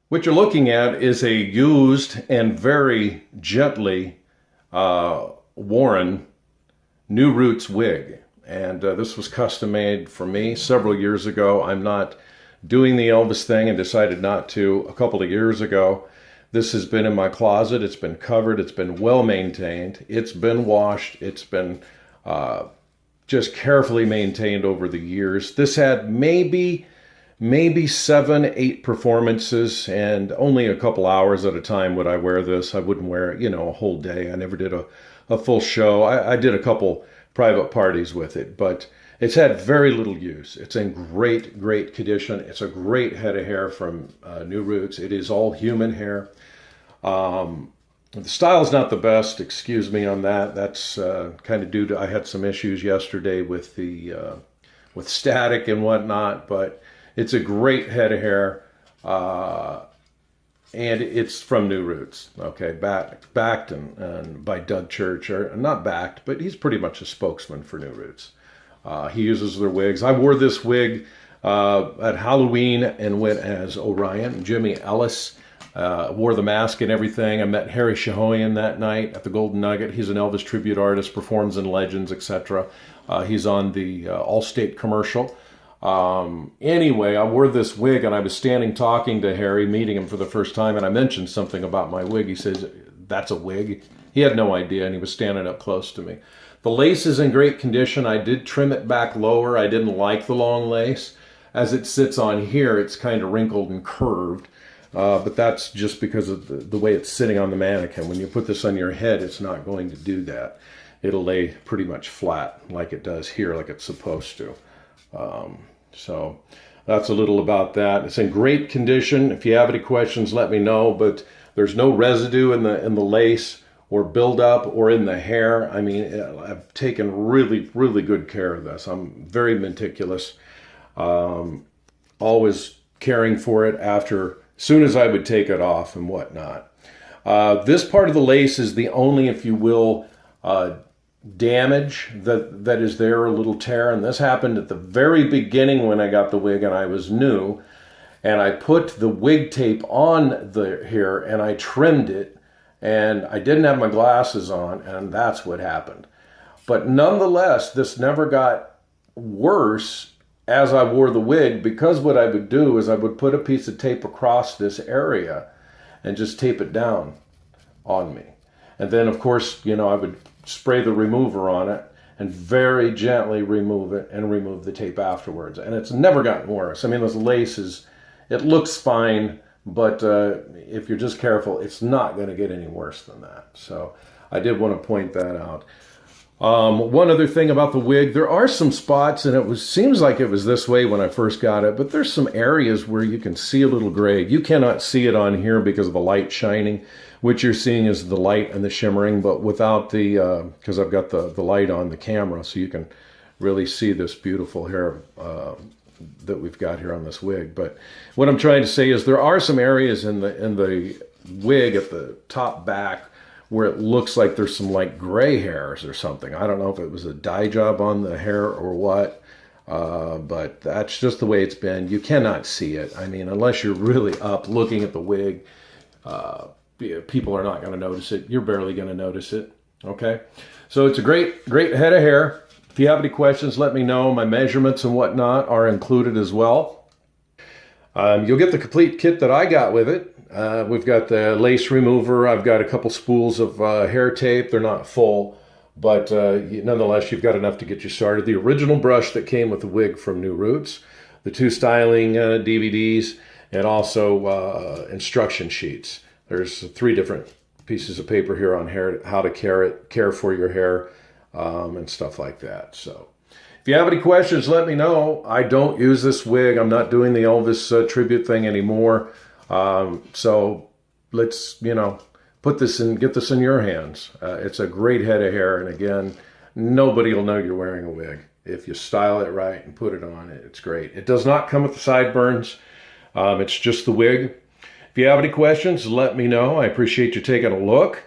What you're looking at is a used and very gently worn New Roots wig. And this was custom made for me several years ago. I'm not doing the Elvis thing and decided not to a couple of years ago. This has been in my closet. It's been covered. It's been well maintained. It's been washed. It's been just carefully maintained over the years. This had maybe 7, 8 performances, and only a couple hours at a time would I wear this. I wouldn't wear it, a whole day. I never did a full show. I did a couple private parties with it, but it's had very little use. It's in great condition. It's a great head of hair from New Roots. It is all human hair. The style's not the best, excuse me on that. That's kind of due to, I had some issues yesterday with the with static and whatnot, but it's a great head of hair, and it's from New Roots. Okay, backed and by Doug Church, or not backed, but he's pretty much a spokesman for New Roots. He uses their wigs. I wore this wig at Halloween and went as Orion. Jimmy Ellis wore the mask and everything. I met Harry Shahoyan that night at the Golden Nugget. He's an Elvis tribute artist, performs in Legends, etc. He's on the Allstate commercial. Anyway, I wore this wig and I was standing talking to Harry, meeting him for the first time, and I mentioned something about my wig. He says, "That's a wig?" He had no idea, and he was standing up close to me. The lace is in great condition. I did trim it back lower. I didn't like the long lace. As it sits on here, it's kind of wrinkled and curved, but that's just because of the way it's sitting on the mannequin. When you put this on your head, it's not going to do that. It'll lay pretty much flat like it does here, like it's supposed to. So that's a little about that. It's in great condition. If you have any questions, let me know, but there's no residue in the lace or buildup or in the hair. I mean, I've taken really good care of this. I'm very meticulous, always caring for it as soon as I would take it off and whatnot. This part of the lace is the only, if you will, damage that is there, a little tear, and this happened at the very beginning when I got the wig and I was new, and I put the wig tape on the hair and I trimmed it, and I didn't have my glasses on, and that's what happened. But nonetheless, this never got worse as I wore the wig, because what I would do is I would put a piece of tape across this area and just tape it down on me. And then, of course, I would spray the remover on it and very gently remove it and remove the tape afterwards. And it's never gotten worse. I mean, those laces, it looks fine, but if you're just careful, it's not going to get any worse than that. So I did want to point that out. One other thing about the wig, there are some spots, and seems like it was this way when I first got it, but there's some areas where you can see a little gray. You cannot see it on here because of the light shining. What you're seeing is the light and the shimmering, but without the, because I've got the light on the camera, so you can really see this beautiful hair that we've got here on this wig. But what I'm trying to say is there are some areas in the wig at the top back where it looks like there's some like gray hairs or something. I don't know if it was a dye job on the hair or what, but that's just the way it's been. You cannot see it. I mean, unless you're really up looking at the wig, people are not going to notice it. You're barely going to notice it. Okay, so it's a great head of hair. If you have any questions, let me know. My measurements and whatnot are included as well. You'll get the complete kit that I got with it. We've got the lace remover. I've got a couple spools of hair tape. They're not full, but nonetheless, you've got enough to get you started. The original brush that came with the wig from New Roots, the 2 styling DVDs, and also instruction sheets. There's 3 different pieces of paper here on hair, how to care for your hair, and stuff like that. So if you have any questions, let me know. I don't use this wig. I'm not doing the Elvis tribute thing anymore. So let's, put this in, get this in your hands. It's a great head of hair. And again, nobody will know you're wearing a wig. If you style it right and put it on, it's great. It does not come with the sideburns. It's just the wig. If you have any questions, let me know. I appreciate you taking a look.